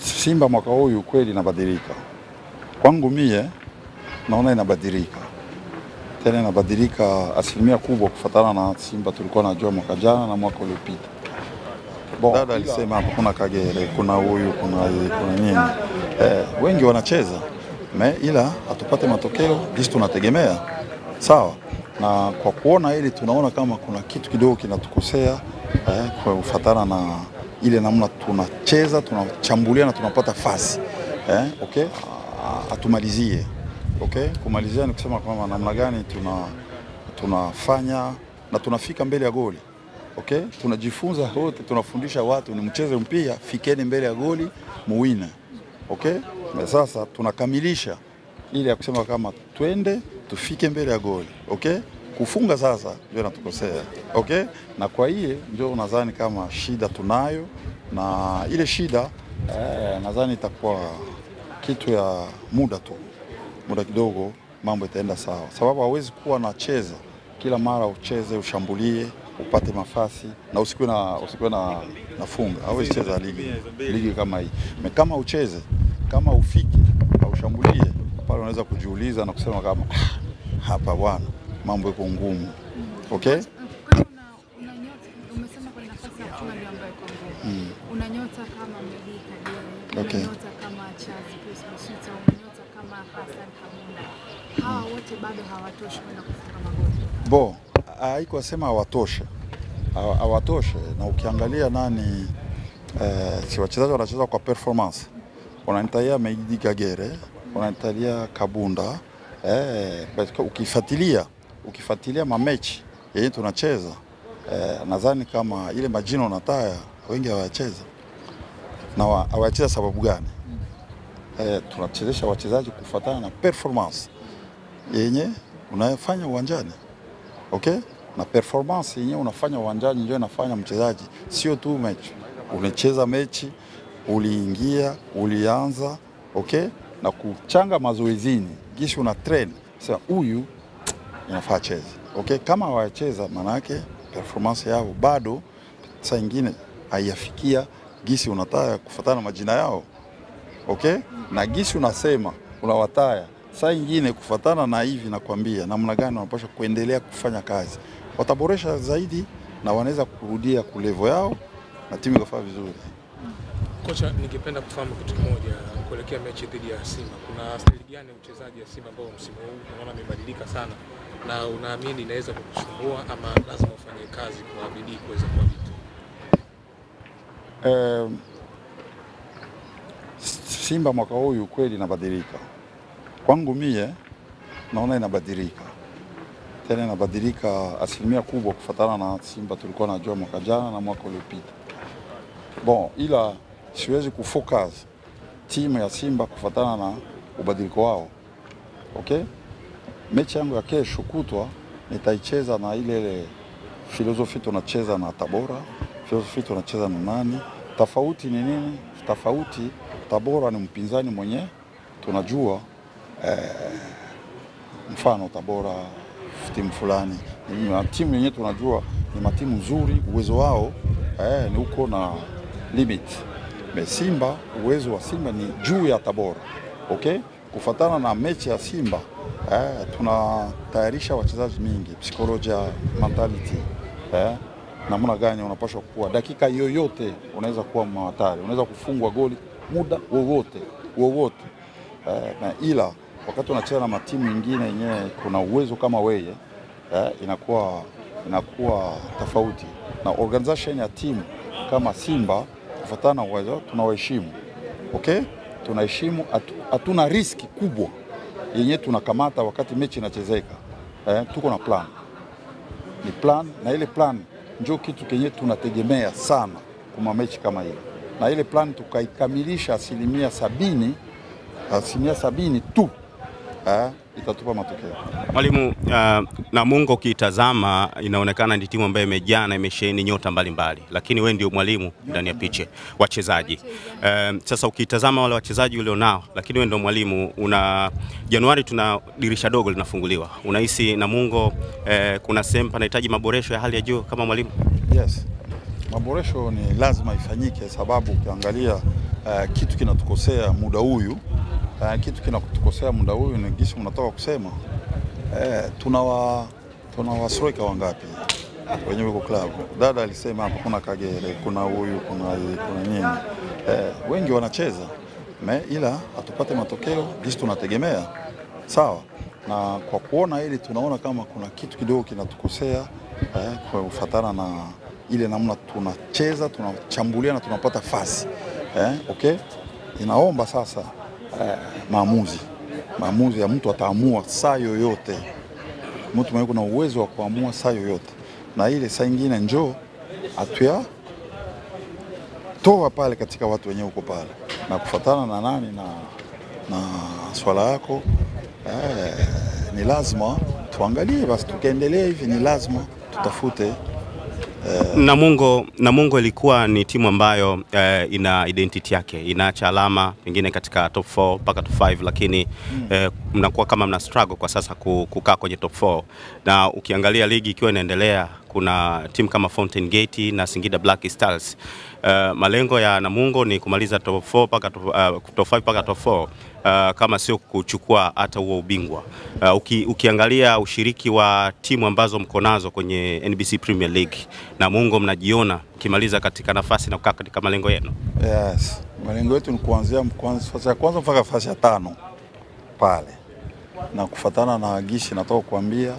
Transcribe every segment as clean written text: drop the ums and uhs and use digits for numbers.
Simba mwaka huu kweli inabadilika. Kwangu mie naona inabadilika. Tena inabadilika asilimia kubwa kufuatana na Simba tulikuwa najua mwaka jana na mwaka uliopita. Dada alisema hapa kuna Kagere, kuna huyu, kuna nini. Wengi wanacheza. Ila hatupate matokeo jinsi tunategemea. Sawa. Na kwa kuona hili tunaona kama kuna kitu kidogo kinatukosea kwa kufuatana na ile namna tunacheza, tunachambulia na tunapata fasi. Okay? Atumalizie. Okay? Kumalizia ni kusema kwamba namna gani tunafanya na tunafika mbele ya goli. Okay? Tunajifunza wote, tunafundisha watu ni mcheze mpira, fikeni mbele ya goli, muwine. Okay? Na sasa tunakamilisha ile ya kusema kama twende tufike mbele ya goli. Okay? Kufunga sasa ndio natukosea. Okay? Na kwa hiyo ndio nadhani kama shida tunayo, na ile shida nadhani itakuwa kitu ya muda tu. Muda kidogo mambo itaenda sawa. Sababu hauwezi kuwa nacheza kila mara ucheze, ushambulie, upate mafasi na usikuwe na nafunga. Hauwezi cheza ligi kama hii. Kama ucheze, kama ufike au ushambulie, pale unaweza kujiuliza na kusema kama hapa bwana mambo yako ngumu. Okay? Umesema kwa nafasi ya kuchuma ndio ambayo iko ngumu. Una nyota kama Medi Kagere, okay, una nyota kama Charles Chris Mshita, una nyota kama Hassan Kabunda. Hawa wote bado hawatoshi kwenda kufunga magoli. Haiko wasema hawatoshe. Hawatoshe, na ukiangalia nani si wachezaji wanacheza kwa performance. Unaangalia Medi Kagere, unaangalia Kabunda, ukifuatilia mamechi yenyewe tunacheza, nadhani kama ile majina unataya wengi hawacheza. Na hawacheza sababu gani? Tunachezesha wachezaji kufuatana na performance yenyewe unayofanya uwanjani. Okay? Na performance yenyewe unafanya uwanjani ndio inafanya mchezaji, sio tu mechi. Unacheza mechi, uliingia, ulianza, okay? Na kuchanga mazoezini, kisha una train. Sasa huyu inafaa cheza. Okay? Kama hawacheza maana yake performance yao bado saa nyingine haiyafikia gisi unataka kufuatana majina yao. Okay? Na gisi unasema unawataya saa nyingine kufuatana na hivi, nakwambia namna gani wanapaswa kuendelea kufanya kazi. Wataboresha zaidi na wanaweza kurudia ku level yao na timu ikafanya vizuri. Kocha, ningependa kufahamu kitu kimoja kuelekea mechi dhidi ya Simba. Kuna staili gani ya uchezaji ya Simba ambao msimu huu unaona imebadilika sana na unaamini inaweza kukusumbua ama lazima ufanye kazi kwa bidii kuweza kuadhibu? Simba mwaka huu kweli inabadilika. Kwangu mie naona inabadilika. Tena inabadilika asilimia kubwa kufuatana na Simba tulikuwa najua mwaka jana na mwaka uliopita. Ila siwezi kufocus timu ya Simba kufuatana na ubadiliko wao. Okay? Mechi yangu ya kesho kutwa nitaicheza na ile filosofi tunacheza na Tabora, filosofi tunacheza na nani. Tofauti ni nini? Tofauti, Tabora ni mpinzani mwenye tunajua, mfano Tabora timu fulani ni timu yenyewe tunajua ni matimu nzuri, uwezo wao ni uko na limit. Simba, uwezo wa Simba ni juu ya Tabora. Okay? Kufuatana na mechi ya Simba tunatayarisha wachezaji mingi, psychology, mentality, namna gani unapaswa kuwa dakika yoyote unaweza kuwa hatari, unaweza kufungwa goli muda wowote. Na ila wakati unacheza na matimu mengine yenyewe kuna uwezo kama wewe, inakuwa tofauti. Na organization ya timu kama Simba kufuatana na uwezo tunawaheshimu. Okay? Tunaheshimu, hatuna riski kubwa yenyewe tunakamata wakati mechi inachezeka. Tuko na plan. Ni plan, na ile plan ndio kitu kenye tunategemea sana kwa mechi kama hii. Na ile plan tukaikamilisha asilimia sabini tu, itatupa matokeo. Mwalimu, Namungo ukitazama inaonekana ni timu ambayo imejaa na imesheheni nyota mbalimbali, lakini wewe ndio mwalimu ndani ya piche wachezaji. Sasa ukitazama wale wachezaji ulionao, lakini wewe ndio mwalimu, Januari tuna dirisha dogo linafunguliwa. Unahisi Namungo kuna sehemu panahitaji maboresho ya hali ya juu kama mwalimu? Yes. maboresho ni lazima ifanyike, sababu ukiangalia kitu kinatukosea muda huyu, ni gisi mnatoka kusema, tuna striker wangapi wenye wako club. Dada alisema hapa kuna Kagere, kuna huyu, kuna nini, wengi wanacheza ila hatupate matokeo gisi tunategemea. Sawa, na kwa kuona ili tunaona kama kuna kitu kidogo kinatukosea kwa kufuatana na ile namna tunacheza, tunachambulia na tunapata fasi. Okay, inaomba sasa maamuzi ya mtu ataamua saa yoyote. Mtu mwenye kuna uwezo wa kuamua saa yoyote, na ile saa nyingine njoo atuya toa pale katika watu wenyewe uko pale, na kufuatana na nani na swala yako. Ni lazima tuangalie basi, tukaendelea hivi, ni lazima tutafute. Namungo ilikuwa ni timu ambayo ina identity yake, inaacha alama pengine katika top 4 mpaka top 5, lakini mnakuwa kama mna struggle kwa sasa kukaa kwenye top 4. Na ukiangalia ligi ikiwa inaendelea, kuna timu kama Fountain Gate na Singida Black Stars. Malengo ya Namungo ni kumaliza top 4 mpaka top 5 mpaka top 4, kama sio kuchukua hata huo ubingwa. Ukiangalia ushiriki wa timu ambazo mko nazo kwenye NBC Premier League, Namungo mnajiona kimaliza katika nafasi na kukaa katika malengo yenu? Yes, malengo yetu ni kuanzia nafasi ya kwanza mpaka nafasi ya 5 pale, na kufuatana na gishi natoka kuambia,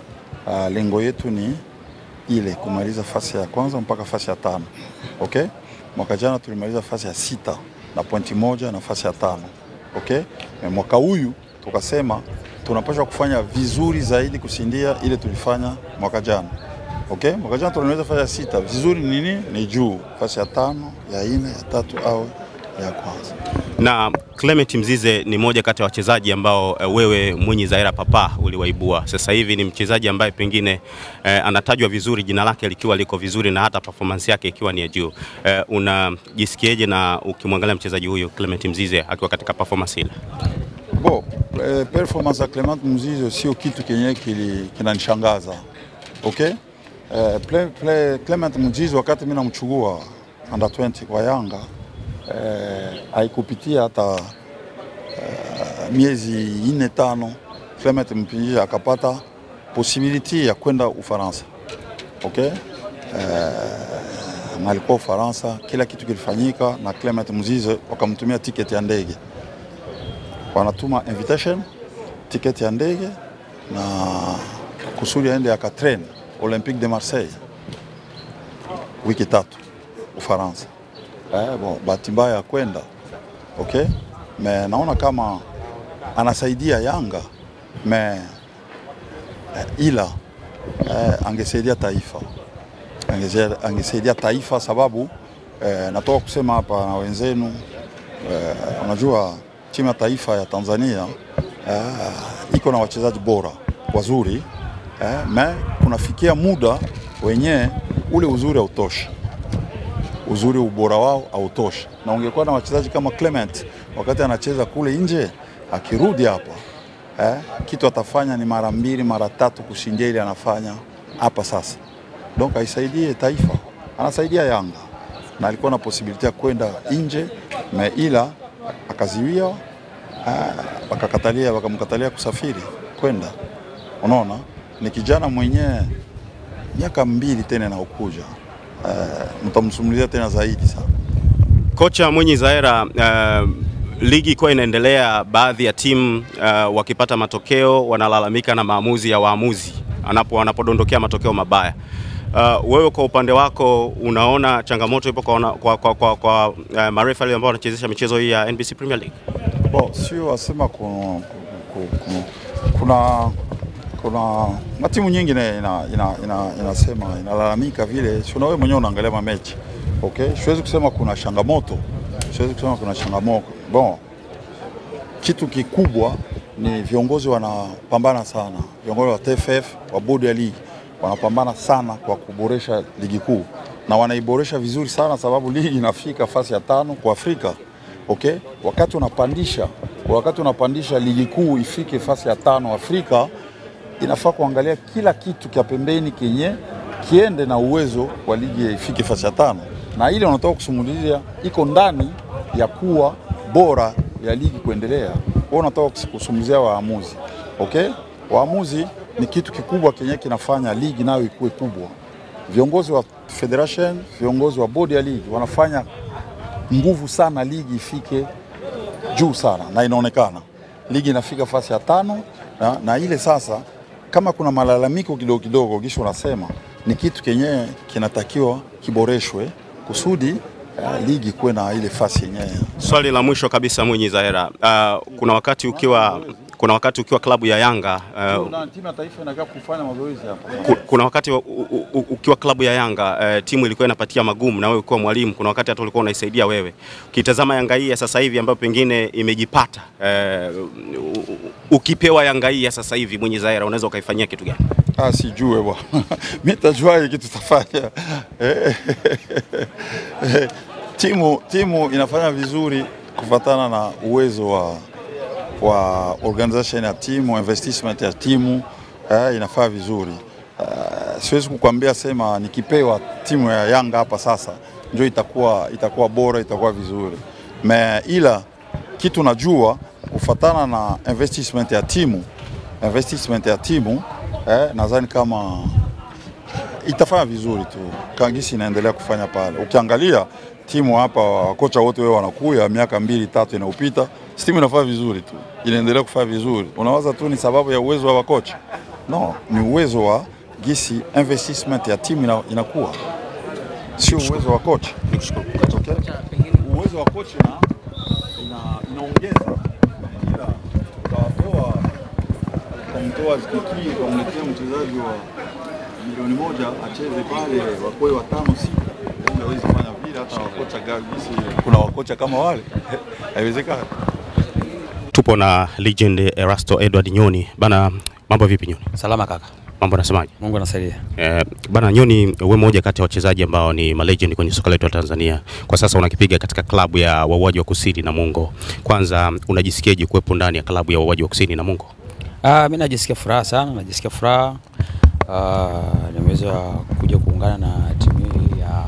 lengo yetu ni ile kumaliza nafasi ya kwanza mpaka nafasi ya 5. Okay, mwaka jana tulimaliza nafasi ya 6 na pointi 1 na nafasi ya 5. Okay, mwaka huyu tukasema tunapaswa kufanya vizuri zaidi kusindia ile tulifanya mwaka jana. Okay, mwaka jana tulimaliza nafasi ya 6, vizuri nini ni juu nafasi ya 5, ya 4, ya 3 au ya kwanza. Na Clement Mzize ni moja kati ya wachezaji ambao wewe Mwinyi Zaira Papa uliwaibua. Sasa hivi ni mchezaji ambaye pengine anatajwa vizuri, jina lake likiwa liko vizuri na hata performance yake ikiwa ni ya juu. Unajisikieje na ukimwangalia mchezaji huyo Clement Mzize akiwa katika performance ile? Performance ya Clement Mzize sio kitu kenye kinanishangaza. Okay? Clement Mzize wakati mimi namchukua under 20 kwa Yanga, haikupitia hata miezi 4-5, Clement Mzize akapata possibility ya kwenda Ufaransa. Okay? Na alikuwa Ufaransa, kila kitu kilifanyika na Clement Mzize wakamtumia ticket ya ndege. Wanatuma invitation, ticket ya ndege na kusudi aende akatrain Olympique de Marseille wiki 3 Ufaransa. Bahati mbaya ya kwenda. Okay? Naona kama anasaidia Yanga, ila angesaidia taifa. Angesaidia taifa sababu natoka kusema hapa na wenzenu, unajua timu ya taifa ya Tanzania iko na wachezaji bora wazuri, kunafikia muda wenye ule uzuri hautoshi. Uzuri ubora wao hautoshi. Na ungekuwa na wachezaji kama Clement wakati anacheza kule nje, akirudi hapa kitu atafanya ni mara 2 mara 3 kushindia ile anafanya hapa sasa. Donc aisaidie taifa, anasaidia Yanga, na alikuwa na possibility ya kwenda nje, ila akaziwia, wakamkatalia kusafiri kwenda. Unaona, ni kijana mwenye miaka 2 tena na ukuja, mtamsumulia tena zaidi sana. Kocha Mwinyi Zaira, ligi kwa inaendelea, baadhi ya timu wakipata matokeo wanalalamika na maamuzi ya waamuzi wanapodondokea matokeo mabaya. Wewe kwa upande wako unaona changamoto ipo kwa marefa ambao wanachezesha michezo hii ya NBC Premier League? Sio wasema kuna matimu nyingi inasema inalalamika vile, sio wewe mwenyewe unaangalia mechi. Okay, siwezi kusema kuna changamoto. Kitu kikubwa ni viongozi wanapambana sana. Viongozi wa TFF, wa bodi ya ligi wanapambana sana kwa kuboresha ligi kuu, na wanaiboresha vizuri sana sababu ligi inafika nafasi ya 5 kwa Afrika. Okay, wakati unapandisha ligi kuu ifike nafasi ya 5 Afrika, inafaa kuangalia kila kitu kia pembeni kenye kiende na uwezo wa ligi ifike fasi ya 5, na ile unataka kusumulia iko ndani ya kuwa bora ya ligi kuendelea. Wao unataka kusumuzia waamuzi. Okay? Waamuzi ni kitu kikubwa kenye kinafanya ligi nayo ikuwe kubwa. Viongozi wa federation, viongozi wa bodi ya ligi wanafanya nguvu sana ligi ifike juu sana, na inaonekana ligi inafika fasi ya 5 na ile sasa kama kuna malalamiko kidogo kidogo kisha unasema ni kitu kenye kinatakiwa kiboreshwe kusudi ligi kuwe na ile fasi yenyewe. Swali la mwisho kabisa Mwinyi Zahera, kuna wakati ukiwa klabu ya Yanga timu ya taifa inakaa kufanya mazoezi hapa. Kuna wakati ukiwa klabu ya Yanga timu ilikuwa inapatia magumu na wewe ukiwa mwalimu, kuna wakati hata ulikuwa unaisaidia wewe. Ukitazama Yanga hii ya sasa hivi ambayo pengine imejipata, ukipewa Yanga hii ya sasa hivi Mwinyi Zahera unaweza ukaifanyia kitu gani? Sijue bwana. Mimi nitajua kitu tafanya. Timu inafanya vizuri kufatana na uwezo wa organization ya timu, investment ya timu inafaa vizuri. Siwezi kukwambia sema nikipewa timu ya Yanga hapa sasa ndio itakuwa bora, itakuwa vizuri. Ila kitu najua kufatana na investment ya timu nadhani kama itafanya vizuri tu. Kangisi inaendelea kufanya pale. Ukiangalia timu hapa kocha wote wao wanakuya miaka 2-3 inayopita, timu inafanya vizuri tu. Inaendelea kufanya vizuri. Unawaza tu ni sababu ya uwezo wa kocha? No, ni uwezo wa gisi investment ya timu inakuwa. Sio uwezo wa kocha. Nikushukuru. Okay? Uwezo wa kocha inaongeza kila kumtoa Zikiki kumletea mchezaji wa milioni 1 acheze pale wakoe 5-6. Hawezi kufanya vile hata wakocha gavisi. Kuna wakocha kama wale. Haiwezekani. Tupo na legend Erasto Edward Nyoni. Bana, mambo vipi Nyoni? Salama kaka. Mambo anasemaje? Mungu anasaidia. Bana Nyoni, wewe mmoja kati ya wachezaji ambao ni legend kwenye soka letu la Tanzania. Kwa sasa unakipiga katika klabu ya Wauaji wa Kusini Namungo. Kwanza unajisikiaje kuwepo ndani ya klabu ya Wauaji wa Kusini Namungo? Mimi najisikia furaha sana, najisikia furaha. Nimeweza kuja kuungana na timu ya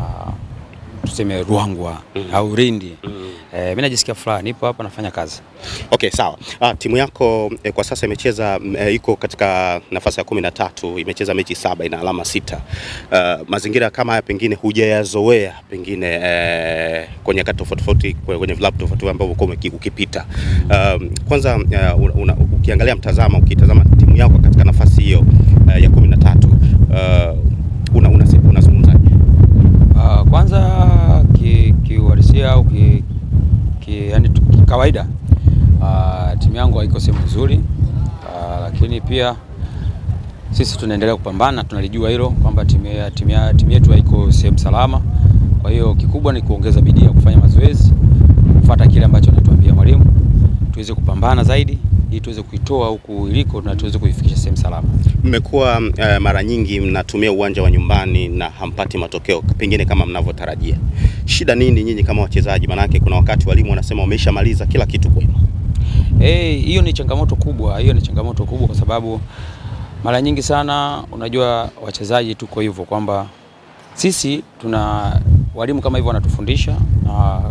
tuseme Ruangwa au Rindi. Mimi najisikia furaha, nipo hapa nafanya kazi. Okay, sawa. Timu yako kwa sasa imecheza iko katika nafasi ya 13, imecheza mechi 7, ina alama 6. Mazingira kama haya pengine hujayazoea pengine kwenye nyakati tofauti kwenye vilabu tofauti ambavyo uko ukipita. Kwanza ukitazama timu yako katika nafasi hiyo ya 13, unazungumzaje? Kwanza kiuhalisia au yani kawaida timu yangu haiko sehemu nzuri, lakini pia sisi tunaendelea kupambana, tunalijua hilo kwamba timu yetu haiko sehemu salama. Kwa hiyo kikubwa ni kuongeza bidii ya kufanya mazoezi, kufuata kile ambacho anatuambia mwalimu, tuweze kupambana zaidi ili tuweze kuitoa huku iliko na tuweze kuifikisha sehemu salama. Mmekuwa mara nyingi mnatumia uwanja wa nyumbani na hampati matokeo pengine kama mnavyotarajia. Shida nini nyinyi kama wachezaji? Manake kuna wakati walimu wanasema wameshamaliza kila kitu kwenu. Hiyo ni changamoto kubwa, kwa sababu mara nyingi sana unajua wachezaji tuko hivyo kwamba sisi tuna walimu kama hivyo wanatufundisha, na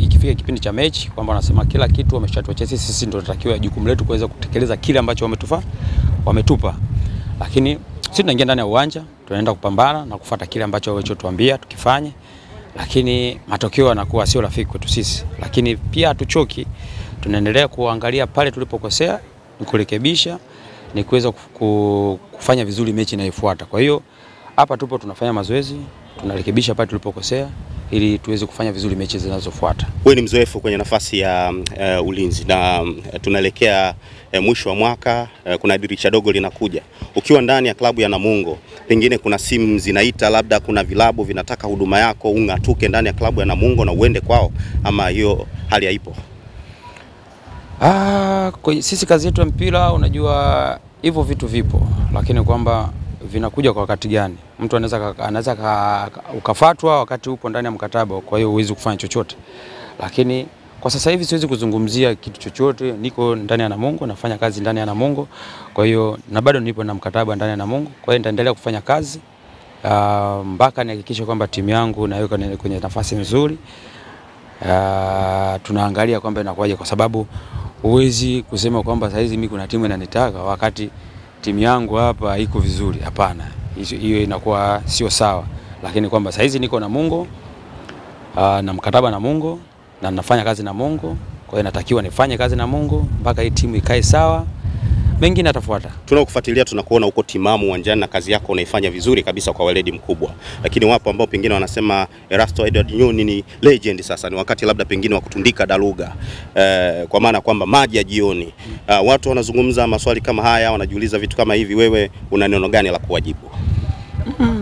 ikifika kipindi cha mechi kwamba wanasema kila kitu wameshatuachia sisi ndio tunatakiwa jukumu letu kuweza kutekeleza kile ambacho wametupa. Lakini sisi tunaingia ndani ya uwanja, tunaenda kupambana na kufuata kile ambacho walichotuambia tukifanye, lakini matokeo yanakuwa sio rafiki kwetu sisi. Lakini pia hatuchoki, tunaendelea kuangalia pale tulipokosea, ni kurekebisha, ni kuweza kufanya vizuri mechi inayofuata. Kwa hiyo hapa tupo tunafanya mazoezi, tunarekebisha pale tulipokosea ili tuweze kufanya vizuri mechi zinazofuata. Wewe ni mzoefu kwenye nafasi ya ulinzi na tunaelekea mwisho wa mwaka, kuna dirisha dogo linakuja. Ukiwa ndani ya klabu ya Namungo, pengine kuna simu zinaita, labda kuna vilabu vinataka huduma yako ungatuke ndani ya klabu ya Namungo na uende kwao, ama hiyo hali haipo? Kwa sisi kazi yetu ya mpira unajua hivyo vitu vipo, lakini kwamba vinakuja kwa wakati gani. Mtu anaweza ukafatwa wakati upo ndani ya mkataba, kwa hiyo huwezi kufanya chochote. Lakini kwa sasa hivi siwezi kuzungumzia kitu chochote, niko ndani ya Namungo, nafanya kazi ndani ya Namungo. Kwa hiyo na bado nipo na mkataba ndani ya Namungo, kwa hiyo nitaendelea kufanya kazi mpaka nihakikishe kwamba timu yangu naiweka kwenye nafasi nzuri. Tunaangalia kwamba inakuwaje, kwa sababu huwezi kusema kwamba saa hizi mimi kuna timu inanitaka wakati timu yangu hapa iko vizuri. Hapana, hiyo inakuwa sio sawa. Lakini kwamba saa hizi niko na Mungu, na mkataba na Mungu, na nafanya kazi na Mungu. Kwa hiyo natakiwa nifanye kazi na Mungu mpaka hii timu ikae sawa, mengine atafuata. Tunakufuatilia, tunakuona uko timamu uwanjani na kazi yako unaifanya vizuri kabisa kwa weledi mkubwa. Lakini wapo ambao pengine wanasema Erasto Edward Nyoni ni legend, sasa ni wakati labda pengine wa kutundika daruga. Kwa maana kwamba maji ya jioni. Watu wanazungumza maswali kama haya, wanajiuliza vitu kama hivi, wewe una neno gani la kuwajibu?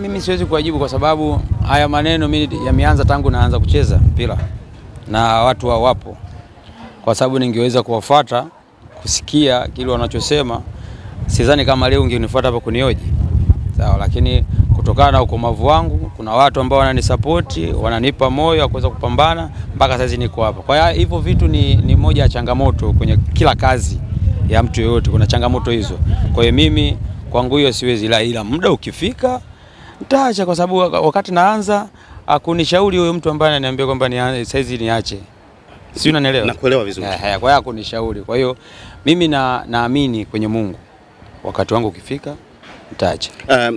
Mimi siwezi kuwajibu kwa sababu haya maneno mimi yameanza tangu naanza kucheza mpira. Na watu wapo. Kwa sababu ningeweza kuwafuata kusikia kile wanachosema, sidhani kama leo ungenifuata hapa kunioje. Sawa, lakini kutokana na ukomavu wangu kuna watu ambao wananisupport, wananipa moyo wa kuweza kupambana mpaka sasa niko hapa. Kwa hiyo hivyo vitu ni moja ya changamoto kwenye kila kazi ya mtu yeyote, kuna changamoto hizo. Kwa hiyo mimi kwangu hiyo siwezi, ila muda ukifika nitaacha, kwa sababu wakati naanza akunishauri huyo mtu ambaye ananiambia kwamba saizi niache. Si unanielewa? Nakuelewa vizuri. Kwa hiyo akunishauri. Kwa hiyo mimi naamini kwenye Mungu. Wakati wangu ukifika nitaacha.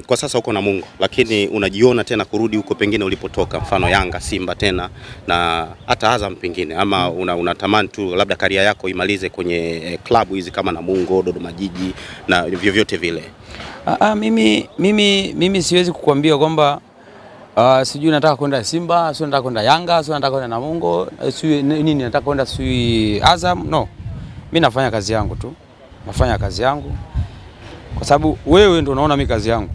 Kwa sasa uko na Mungu, lakini unajiona tena kurudi huko pengine ulipotoka, mfano Yanga, Simba tena na hata Azam pengine, ama unatamani tu labda karia yako imalize kwenye klabu hizi kama Namungo, Dodoma Jiji na vyovyote vile? Mimi siwezi kukuambia kwamba sijui nataka kwenda Simba, sio nataka kwenda Yanga, sio nataka kwenda Namungo, sio nini nataka kwenda sio Azam. No. Mimi nafanya kazi yangu tu. Nafanya kazi yangu. Kwa sababu wewe ndio unaona mimi kazi yangu.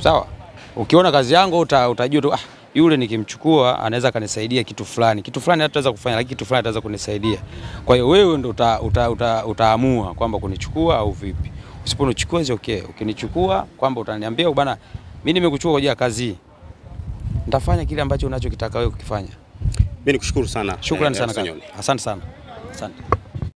Sawa? Ukiona kazi yangu utajua tu yule nikimchukua anaweza kanisaidia kitu fulani. Kitu fulani hataweza kufanya, lakini kitu fulani ataweza kunisaidia. Kwa hiyo wewe ndio utaamua kwamba kunichukua au vipi. Usiponichukua sio okay. Ukinichukua kwamba utaniambia bwana mimi nimekuchukua kwa ajili ya kazi hii, nitafanya kile ambacho unachokitaka wewe kukifanya. Mimi nikushukuru sana. Shukrani sana. Asante sana. Asante.